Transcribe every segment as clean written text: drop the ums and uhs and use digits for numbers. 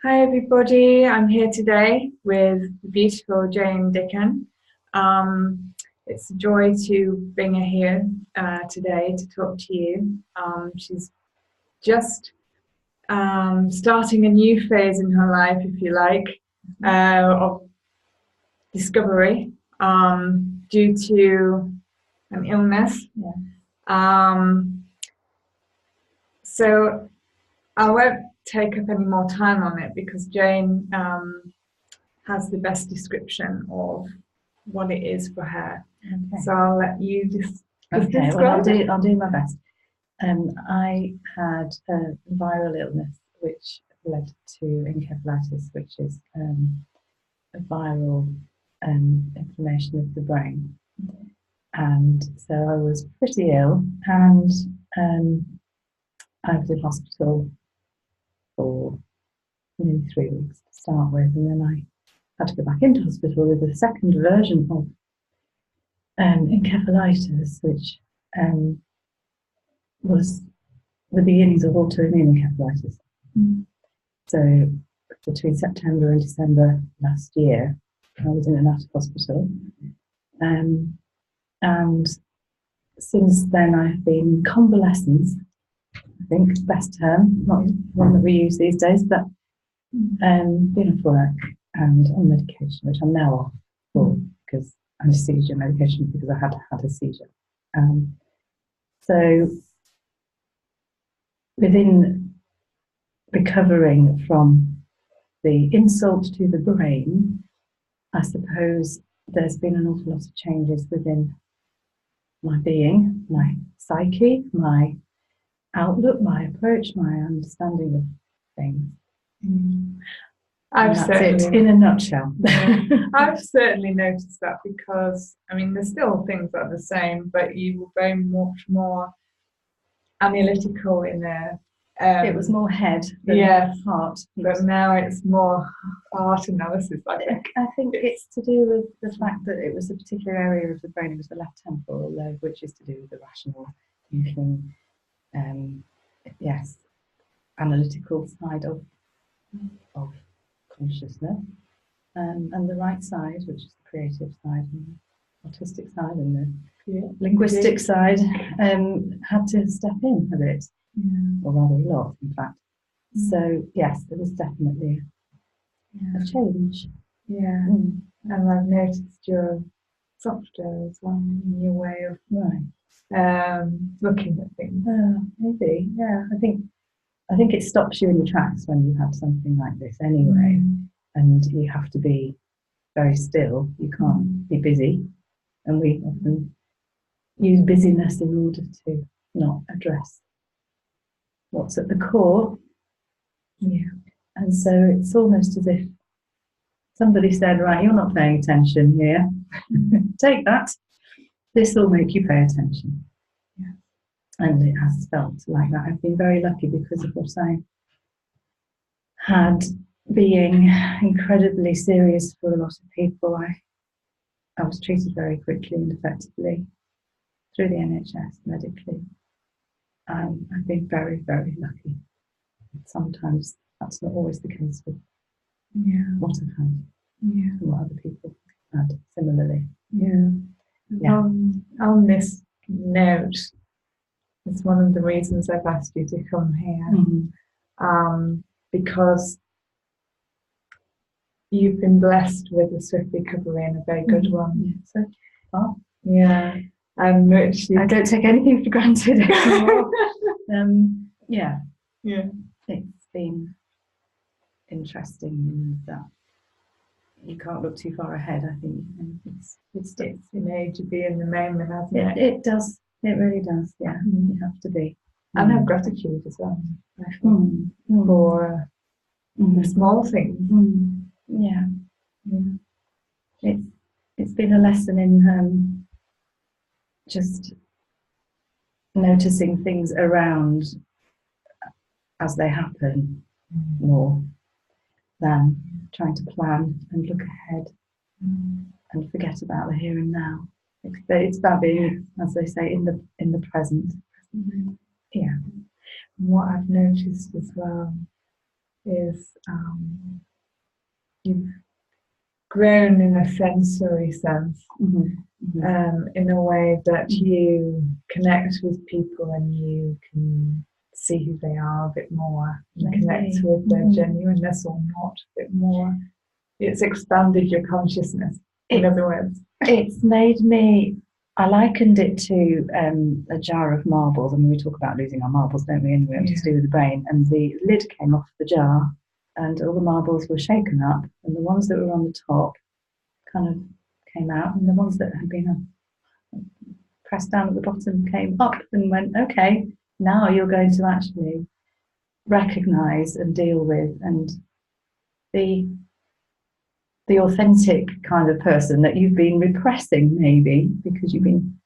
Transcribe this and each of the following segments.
Hi everybody, I'm here today with the beautiful Jane Dicken. It's a joy to bring her here today to talk to you. She's just starting a new phase in her life, if you like, of discovery due to an illness. Yeah. So I won't take up any more time on it because Jane has the best description of what it is for her. Okay. So I'll let you just Okay. Well, describe. I'll do my best. I had a viral illness which led to encephalitis, which is a viral inflammation of the brain. And so I was pretty ill, and I was in hospital for nearly 3 weeks to start with, and then I had to go back into hospital with a second version of encephalitis, which was the beginnings of autoimmune encephalitis. So between September and December last year, I was in and out of hospital. And since then, I've been in convalescence, I think, best term, not one that we use these days, but been off work and on medication, which I'm now off for, because anesthesia medication, because I had had a seizure. So within recovering from the insult to the brain, I suppose there's been an awful lot of changes within my being, my psyche, my outlook, my approach, my understanding of things. That's it in a nutshell. I've certainly noticed that because, I mean, there's still things that are the same, but you were very much more analytical in there. It was more head than heart. But now it's more heart analysis, I think. I think it's to do with the fact that it was a particular area of the brain. It was the left temporal lobe, which is to do with the rational thinking, analytical side of consciousness, and the right side, which is the creative side, and the artistic side, and the linguistic side, had to step in a bit, or rather a lot, in fact. So yes, there was definitely a change. And I've noticed you're softer as well in your way of looking at things. Maybe, yeah. I think it stops you in your tracks when you have something like this anyway, and you have to be very still. You can't be busy, and we often use busyness in order to not address what's at the core. And so it's almost as if somebody said, right, you're not paying attention here. Take that. This will make you pay attention. And it has felt like that. I've been very lucky because of what I had being incredibly serious for a lot of people. I was treated very quickly and effectively through the NHS medically. I've been very, very lucky. Sometimes that's not always the case with what I've had and what other people had similarly. On this note, it's one of the reasons I've asked you to come here, because you've been blessed with a swift recovery and a very good one. And which I don't take anything for granted anymore. It's been interesting in that you can't look too far ahead. I think it's an age to be in the moment, hasn't it? It does. It really does. Yeah, you have to be. And have gratitude as well for the small things. It's been a lesson in just noticing things around as they happen more than trying to plan and look ahead and forget about the here and now. It's about being, as they say, in the present. What I've noticed as well is you've grown in a sensory sense, in a way that you connect with people and you can see who they are a bit more and connect with their genuineness or not a bit more. It's expanded your consciousness, in other words. It's made me, I likened it to a jar of marbles. I mean, we talk about losing our marbles, don't we, anyway, to do with the brain. And the lid came off the jar and all the marbles were shaken up, and the ones that were on the top kind of came out, and the ones that had been pressed down at the bottom came up and went, okay, now you're going to actually recognize and deal with and the authentic kind of person that you've been repressing, maybe because you've been,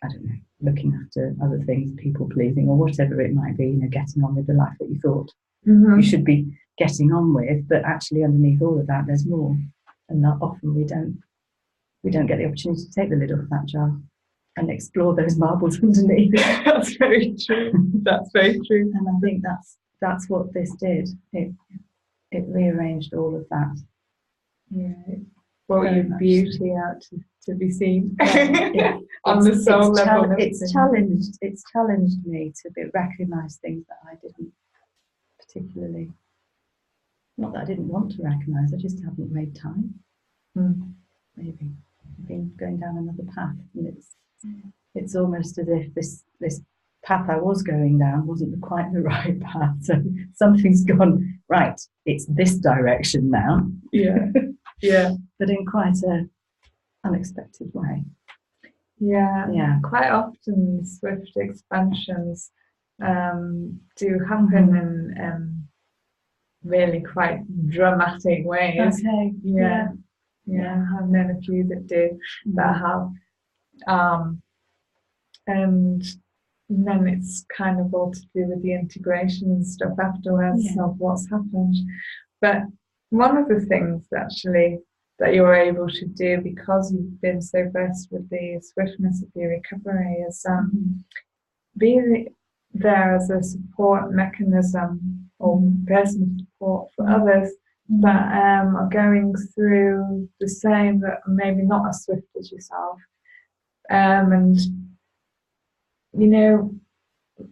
I don't know, looking after other things, people pleasing or whatever it might be, you know, getting on with the life that you thought you should be getting on with, but actually underneath all of that there's more, and that often we don't get the opportunity to take the lid off that jar and explore those marbles underneath. That's very true. That's very true. And I think that's what this did. It rearranged all of that. Yeah, it brought your beauty out to be seen. Yeah, on the soul level. It's challenged me to recognise things that I didn't particularly, not that I didn't want to recognise, I just haven't made time. Maybe I've been going down another path, and it's almost as if this path I was going down wasn't quite the right path. So something's gone right. It's this direction now. Yeah. Yeah. But in quite a unexpected way. Yeah. Quite often swift expansions do happen in really quite dramatic ways. Okay. Yeah. I've known a few that do, that have. And then it's kind of all to do with the integration and stuff afterwards of what's happened. But one of the things actually that you're able to do, because you've been so versed with the swiftness of your recovery, is be there as a support mechanism or personal support for others that are going through the same, that are maybe not as swift as yourself. And you know,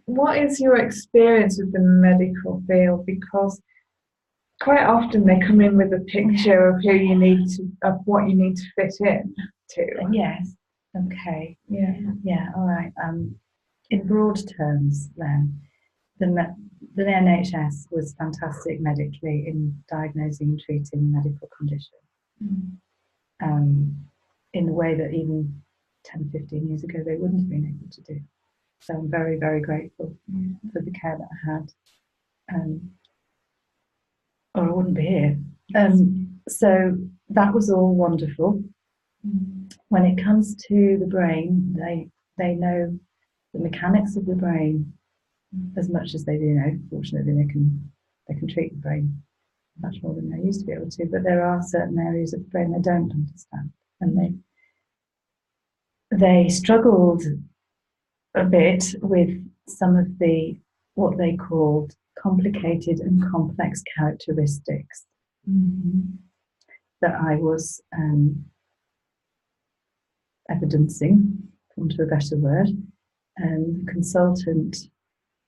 what is your experience with the medical field? Because quite often they come in with a picture of of what you need to fit in to. Yes. Okay. Yeah. All right. In broad terms, then, the NHS was fantastic medically in diagnosing and treating medical conditions. In a way that even 10, 15 years ago they wouldn't have been able to do. So I'm very, very grateful for the care that I had, or I wouldn't be here. So that was all wonderful. When it comes to the brain, they know the mechanics of the brain as much as they do know. Fortunately, they can treat the brain much more than they used to be able to. But there are certain areas of the brain they don't understand, and they struggled a bit with some of what they called complicated and complex characteristics that I was evidencing, for want of a better word. And the consultant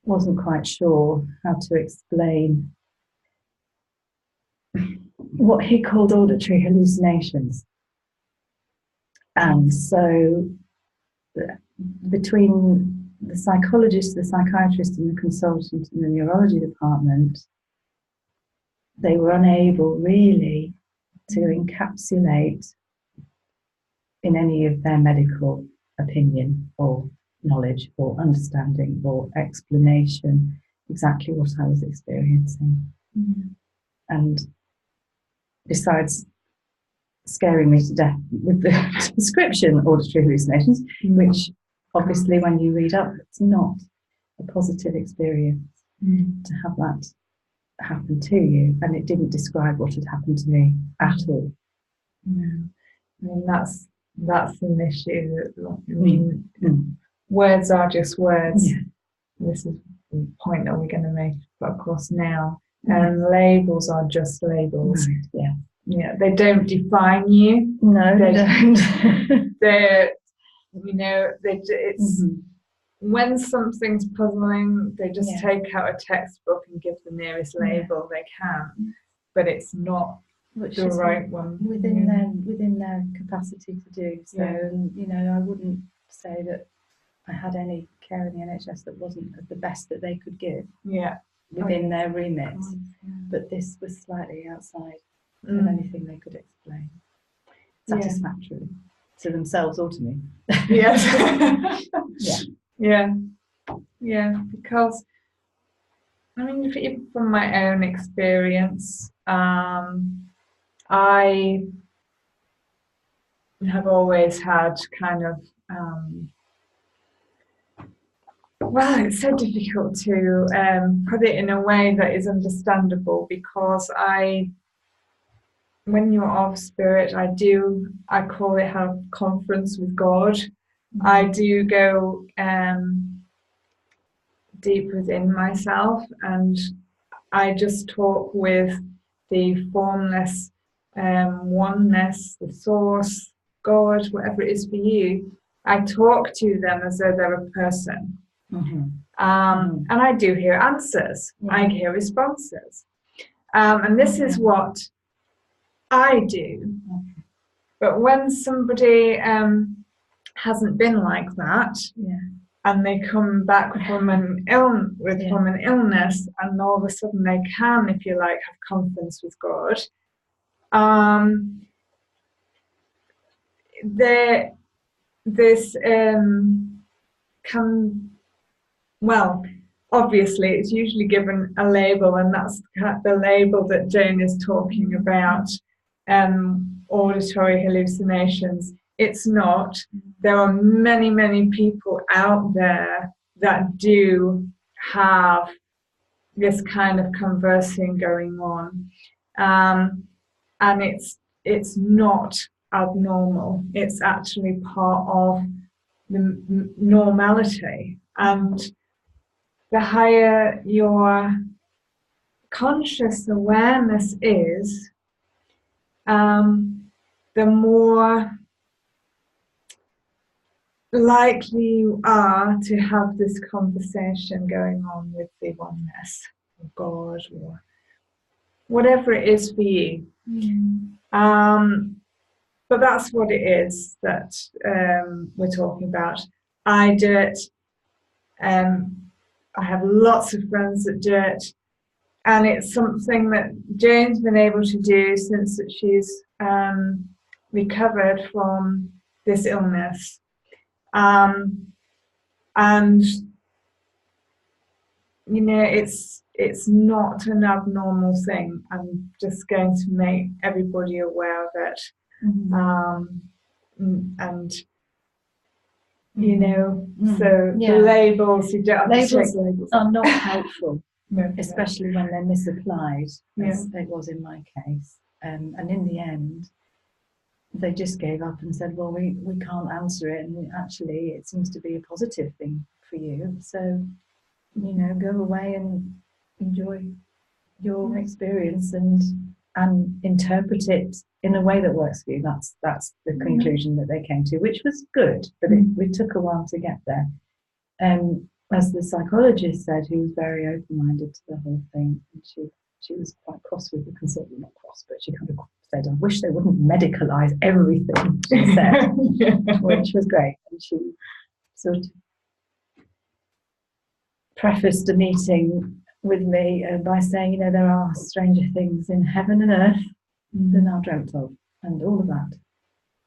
wasn't quite sure how to explain what he called auditory hallucinations. And so between the psychologist, the psychiatrist, and the consultant in the neurology department, they were unable really to encapsulate in any of their medical opinion or knowledge or understanding or explanation exactly what I was experiencing. And besides scaring me to death with the description, auditory hallucinations, which obviously when you read up, it's not a positive experience to have that happen to you, and it didn't describe what had happened to me at all. I mean, that's an issue. I mean, words are just words. This is the point that we're going to make across now. and labels are just labels. Right. Yeah. Yeah, they don't define you. No, they don't. They're, you know, it's Mhm. when something's puzzling, they just Yeah. take out a textbook and give the nearest label they can, but it's not Which the is right one within their capacity to do so. Yeah. And you know, I wouldn't say that I had any care in the NHS that wasn't the best that they could give Yeah, within their remit, yeah. but this was slightly outside of Mm. anything they could explain Yeah. satisfactorily to themselves or to me. Yes. Yeah. Yeah. Yeah. Because I mean, even from my own experience, I have always had kind of well, it's so difficult to put it in a way that is understandable because when you're of spirit, I call it a conference with God. Mm-hmm. I do go deep within myself and I just talk with the formless oneness, the source, God, whatever it is for you. I talk to them as though they're a person. Mm-hmm. And I do hear answers. Yeah. I hear responses. And this is what I do. Okay. But when somebody hasn't been like that, and they come back from an illness, and all of a sudden they can, if you like, have confidence with God. This can, well, obviously it's usually given a label, and that's the label that Jane is talking about, auditory hallucinations. It's not. There are many, many people out there that do have this kind of conversing going on, and it's not abnormal. It's actually part of the normality, and the higher your conscious awareness is, the more likely you are to have this conversation going on with the oneness, or God, or whatever it is for you. But that's what it is that we're talking about. I do it. I have lots of friends that do it. And it's something that Jane's been able to do since that she's recovered from this illness. And you know, it's not an abnormal thing. I'm just going to make everybody aware of it. And you know, so the labels, you don't have to check labels, are not helpful. No, especially when they're misapplied, as it was in my case. And in the end, they just gave up and said, well, we can't answer it. And actually, it seems to be a positive thing for you. So, you know, go away and enjoy your experience and interpret it in a way that works for you. That's the conclusion that they came to, which was good, but it took a while to get there. As the psychologist said, who was very open-minded to the whole thing, and she was quite cross with the consultant, not cross, but she kind of said, I wish they wouldn't medicalise everything, she said, which was great. And she sort of prefaced a meeting with me by saying, you know, there are stranger things in heaven and earth than are dreamt of, and all of that.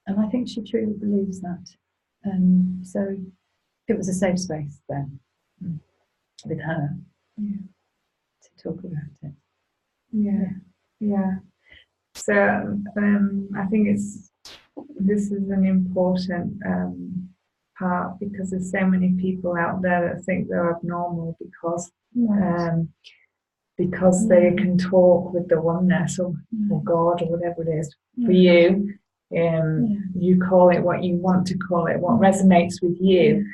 And I think she truly believes that. So it was a safe space then with her to talk about it. So I think this is an important part, because there's so many people out there that think they're abnormal because they can talk with the oneness or God or whatever it is for you. You call it what you want to call it, what resonates with you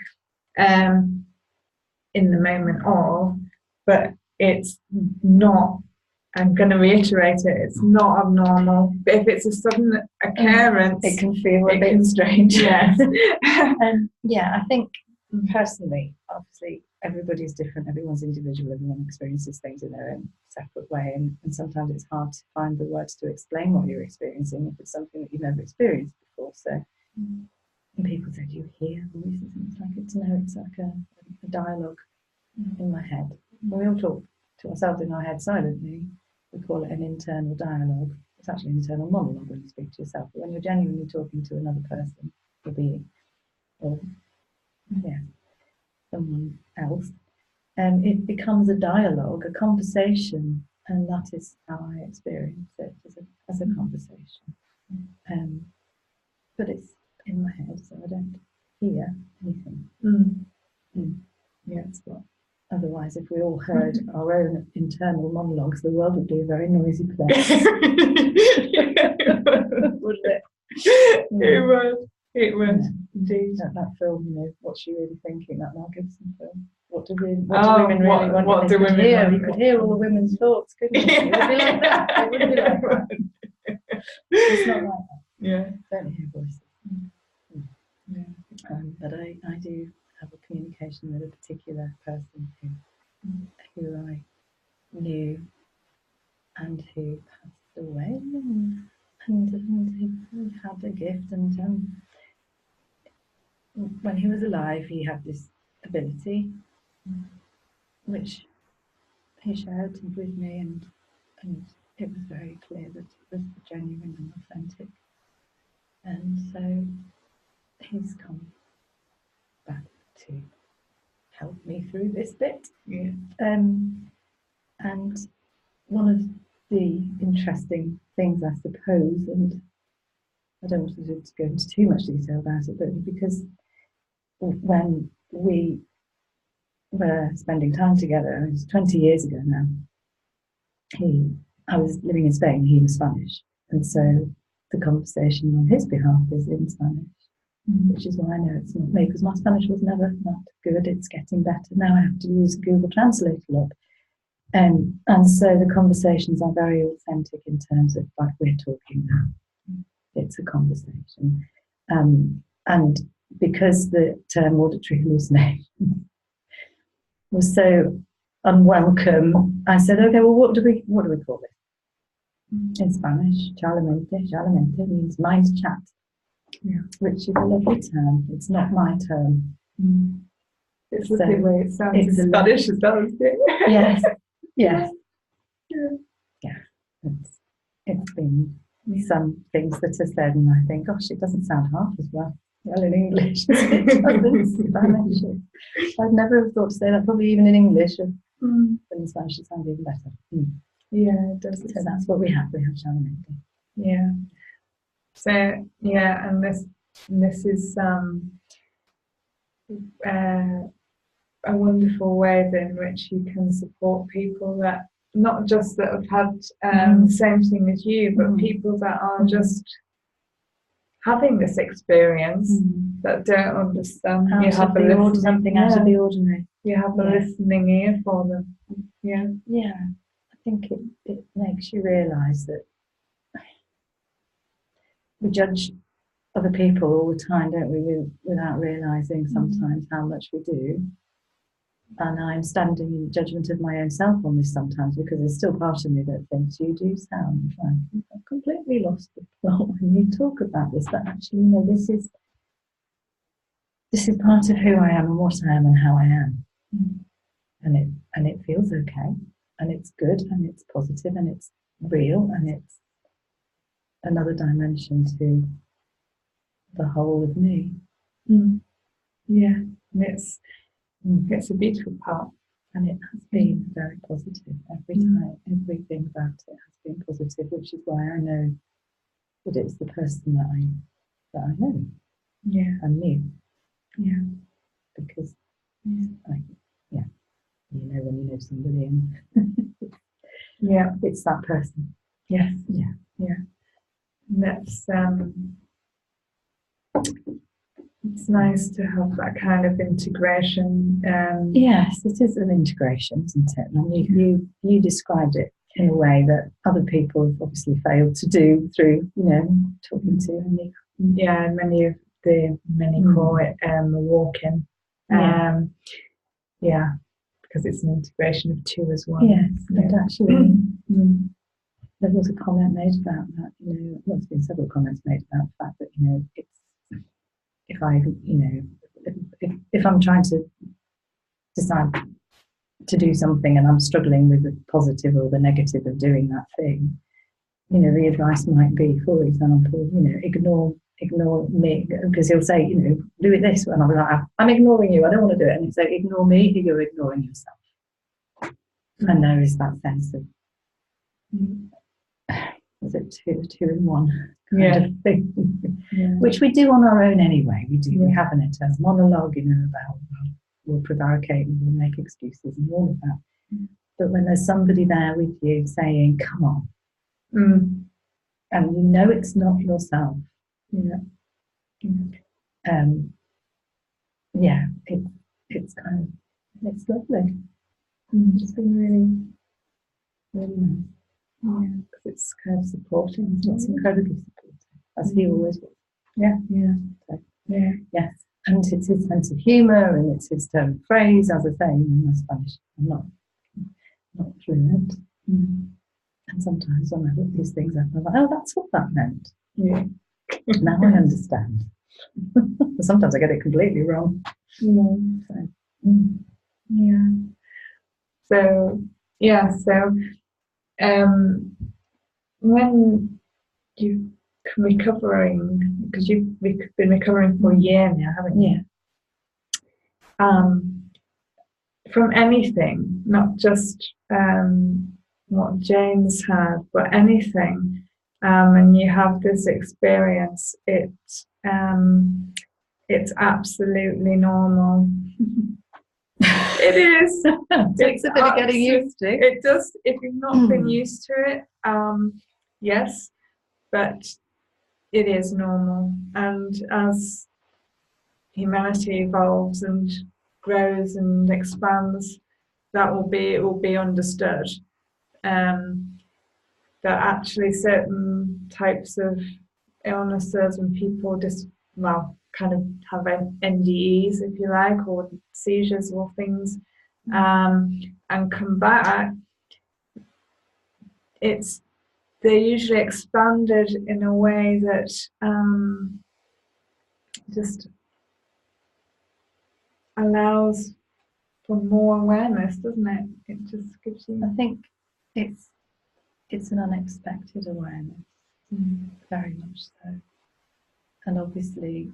in the moment of, but it's not I'm going to reiterate it, it's not abnormal. But if it's a sudden occurrence, it can feel a bit strange. Yes. Yeah, I think personally, obviously, everybody's different, everyone's individual, everyone experiences things in their own separate way, and sometimes it's hard to find the words to explain what you're experiencing if it's something that you've never experienced before. So and people say, do you hear voices? And it's like a dialogue in my head. We all talk to ourselves in our head silently. We call it an internal dialogue. It's actually an internal monologue when you speak to yourself, but when you're genuinely talking to another person, or being, or someone else, it becomes a dialogue, a conversation, and that is how I experience it, as a conversation. But it's in my head, so I don't hear anything. Yeah, it's what. Otherwise, if we all heard our own internal monologues, the world would be a very noisy place. Wouldn't it? It would. Indeed. That film, What's She Really Thinking? That Mel Gibson film. What do women really want? What do women hear? want? You could hear all the women's thoughts, couldn't you? It would be like that. It wouldn't be like that. It's not like that. Yeah. Don't hear voices. But I do have a communication with a particular person who I knew and who passed away, and who had a gift, and when he was alive he had this ability which he shared with me, and it was very clear that it was genuine and authentic, and so he's come back to help me through this bit. And one of the interesting things, I suppose, and I don't want to go into too much detail about it, but because when we were spending time together, it was 20 years ago now, I was living in Spain, he was Spanish, and so the conversation on his behalf is in Spanish, which is why I know it's not me, because my Spanish was never that good. It's getting better now. I have to use Google Translate a lot. And so the conversations are very authentic in terms of like we're talking now. It's a conversation. And because the term auditory hallucination was so unwelcome, I said, okay, well, what do we call this? In Spanish, charlamente means mind chat, which is a lovely term. It's not my term. It's the same way it sounds in Spanish as well, isn't it? Yes. Yeah. It's been some things that are said, and I think, gosh, it doesn't sound half as well in English as it does in Spanish. I'd never have thought to say that, probably even in English, but in Spanish it sounds even better. Yeah, it does. So that's what we have. We have charlamente. Yeah. So yeah, and this is a wonderful way in which you can support people that not just that have had the same thing as you, but people that are just having this experience that don't understand. Something out of the ordinary. You have a listening ear for them. Yeah. Yeah. I think it makes you realise that we judge other people all the time, don't we, without realising sometimes how much we do. And I'm standing in judgment of my own self on this sometimes, because there's still part of me that thinks you do sound like I've completely lost the plot when you talk about this. But actually, this is part of who I am and what I am and how I am. And it feels okay, and it's good, and it's positive, and it's real, and it's another dimension to the whole of me. Yeah, and it's a beautiful part, and it has been very positive every time. Everything about it has been positive, which is why I know that it's the person that I know. Yeah, and knew. Yeah, because when you know somebody, and it's that person. Yes. Yeah. And that's it's nice to have that kind of integration. Yes, it is an integration, isn't it? And you described it in a way that other people have obviously failed to do through, talking to me. Yeah, many call it a walk-in. Yeah, because it's an integration of two as well. Yes, and actually, there was a comment made about that. There's been several comments made about the fact that it's if I'm trying to decide to do something and I'm struggling with the positive or the negative of doing that thing, the advice might be, for example, ignore me, because he'll say, do it this way, and I'll be like, I'm ignoring you, I don't want to do it, and he'll say, ignore me, you're ignoring yourself. And there is that sense of, is it two in one kind of thing, which we do on our own anyway. We have an internal monologue, about we'll prevaricate and we'll make excuses and all of that. But when there's somebody there with you saying, come on, and it's not yourself, it's kind of, it's lovely. It's been really, really nice. Yeah, because it's kind of supporting. It's incredibly supportive, as he always was. Yeah. So, yes, and it's his sense of humour, and it's his turn of phrase. As I say, in my Spanish, I'm not fluent. And sometimes when I look these things up, I'm like, oh, that's what that meant. Yeah. Now I understand. Sometimes I get it completely wrong. When you've recovering, because you've been recovering for a year now, haven't you? From anything, not just what Jane's had, but anything, and you have this experience, it's absolutely normal. It is. It takes a bit of getting used to. It does. If you've not been used to it, yes, but it is normal. And as humanity evolves and grows and expands, it will be understood. That actually certain types of illnesses, when people just kind of have NDEs, if you like, or seizures or things, and come back, they're usually expanded in a way that just allows for more awareness, doesn't it? It just gives you. I think it's an unexpected awareness, very much so. And obviously,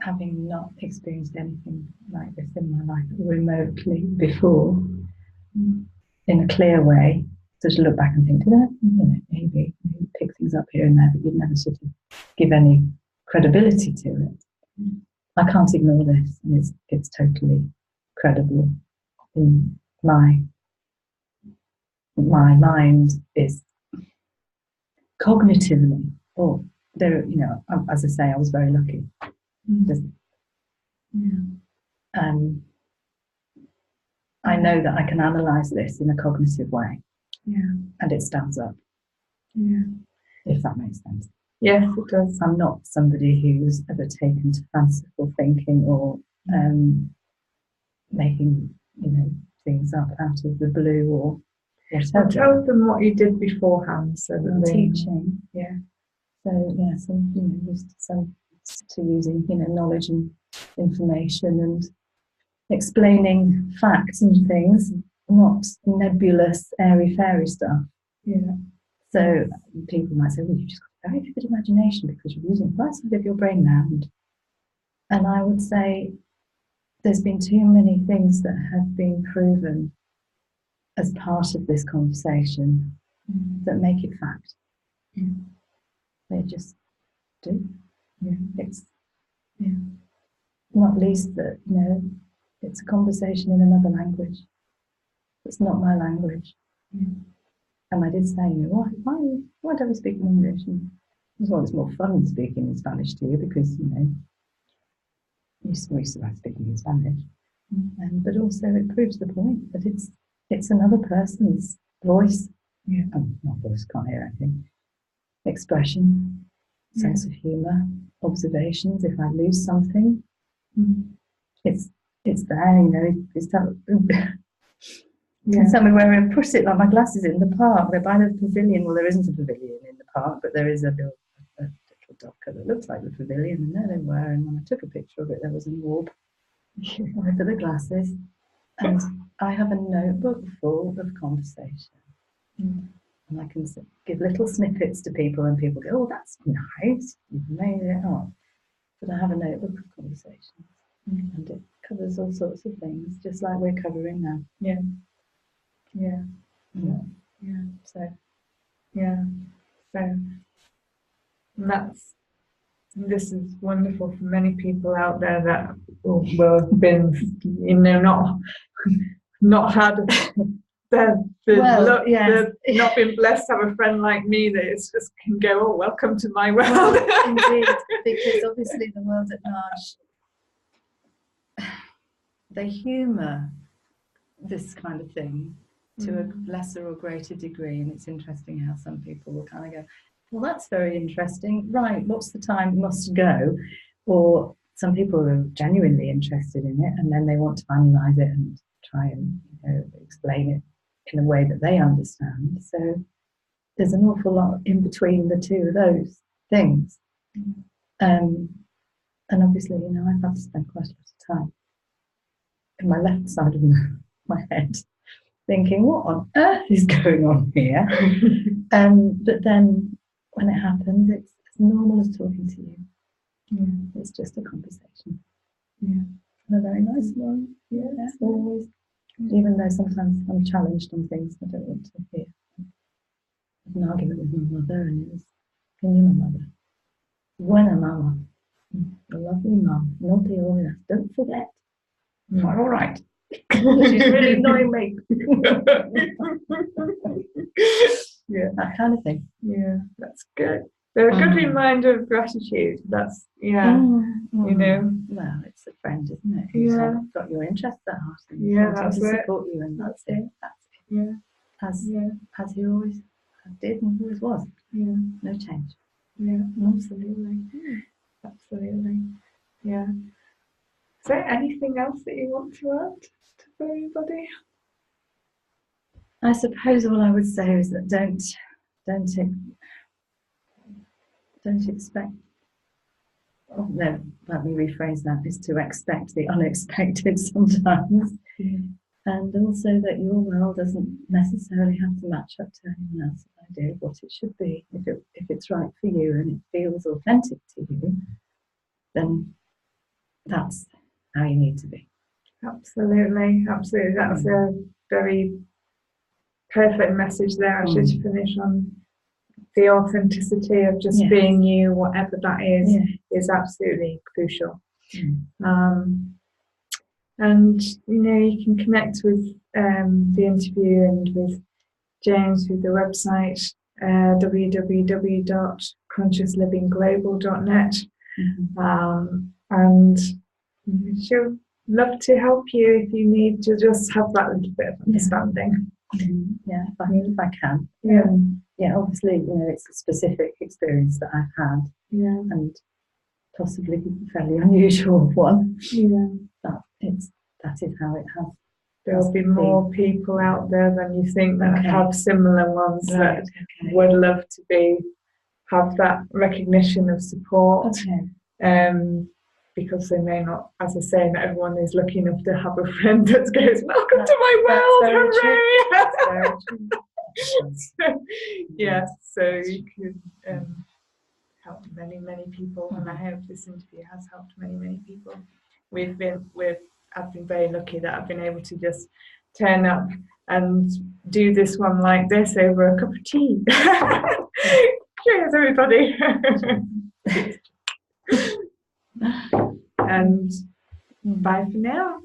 having not experienced anything like this in my life remotely before, in a clear way, so to look back and think, maybe pick things up here and there, but you'd never sort of give any credibility to it. I can't ignore this, and it's totally credible. In my mind is cognitively, as I say, I was very lucky. I know that I can analyse this in a cognitive way, and it stands up. If that makes sense. Yes, it does. I'm not somebody who's ever taken to fanciful thinking or making things up out of the blue or whatever. Well, tell them what you did beforehand, so that teaching. So used to using knowledge and information and explaining facts and things, not nebulous airy-fairy stuff. So people might say, well, you've just got a very vivid imagination because you're using the right side of your brain now. And I would say there's been too many things that have been proven as part of this conversation that make it fact. They just do. It's not least that it's a conversation in another language. It's not my language. And I did say, why don't we speak in English? And it's more fun speaking in Spanish to you because you used to like speaking in Spanish. But also it proves the point that it's another person's voice Yeah. My voice can't hear anything. Expression, sense of humour, observations. If I lose something, it's there. You know, it's tell me where I put it. Like my glasses in the park. They're by the pavilion. Well, there isn't a pavilion in the park, but there is a little docker that looks like the pavilion, and there they were. And when I took a picture of it, there was an orb over the glasses. And I have a notebook full of conversation. And I can give little snippets to people, and people go, "Oh, that's nice, you've made it up." But I have a notebook of conversations, and it covers all sorts of things, just like we're covering now. Yeah. So this is wonderful for many people out there that will have been, you know, not had not been blessed to have a friend like me that it's just can go, "Oh, welcome to my world." Indeed, because obviously the world at large, they humour this kind of thing to a lesser or greater degree, and it's interesting how some people will kind of go, "Well, that's very interesting, right, what's the time, it must go," or some people are genuinely interested in it, and then they want to analyse it and try and, you know, explain it in a way that they understand. So there's an awful lot in between the two of those things. And obviously, you know, I've had to spend quite a lot of time in my left side of my head thinking, what on earth is going on here? But then when it happens, it's as normal as talking to you. It's just a conversation. And a very nice one. Always. Even though sometimes I'm challenged on things I don't want to hear. I had an argument with my mother, and it was, "Can you, my mother? Buena mama. A lovely mum. Naughty or enough. Don't forget." Like, all right. She's really annoying me. That kind of thing. That's good. They're a good reminder of gratitude. That's you know. Well, it's a friend, isn't it? Who's got your interests at heart and wanting to support you, and that's it. As he always did and always was. No change. Absolutely. Is there anything else that you want to add to everybody? I suppose all I would say is that don't expect. Oh, no, let me rephrase that. Is to expect the unexpected sometimes, and also that your world doesn't necessarily have to match up to anyone else's idea of what it should be. If it's right for you and it feels authentic to you, then that's how you need to be. Absolutely. That's a very perfect message there, actually, to finish on. The authenticity of just being you, whatever that is absolutely crucial. And you know, you can connect with the interview and with James through the website www.consciouslivingglobal.net, and she'll love to help you if you need to just have that little bit of understanding. If I can. Obviously, you know, it's a specific experience that I've had, and possibly a fairly unusual one. But that is how it has. There'll be more people out there than you think that have similar ones that would love to have that recognition of support. Because they may not, as I say, not everyone is lucky enough to have a friend that goes, "Welcome to my world, hooray!" So you can help many people, and I hope this interview has helped many people. I've been very lucky that I've been able to just turn up and do this one like this over a cup of tea. Cheers, everybody. And bye for now.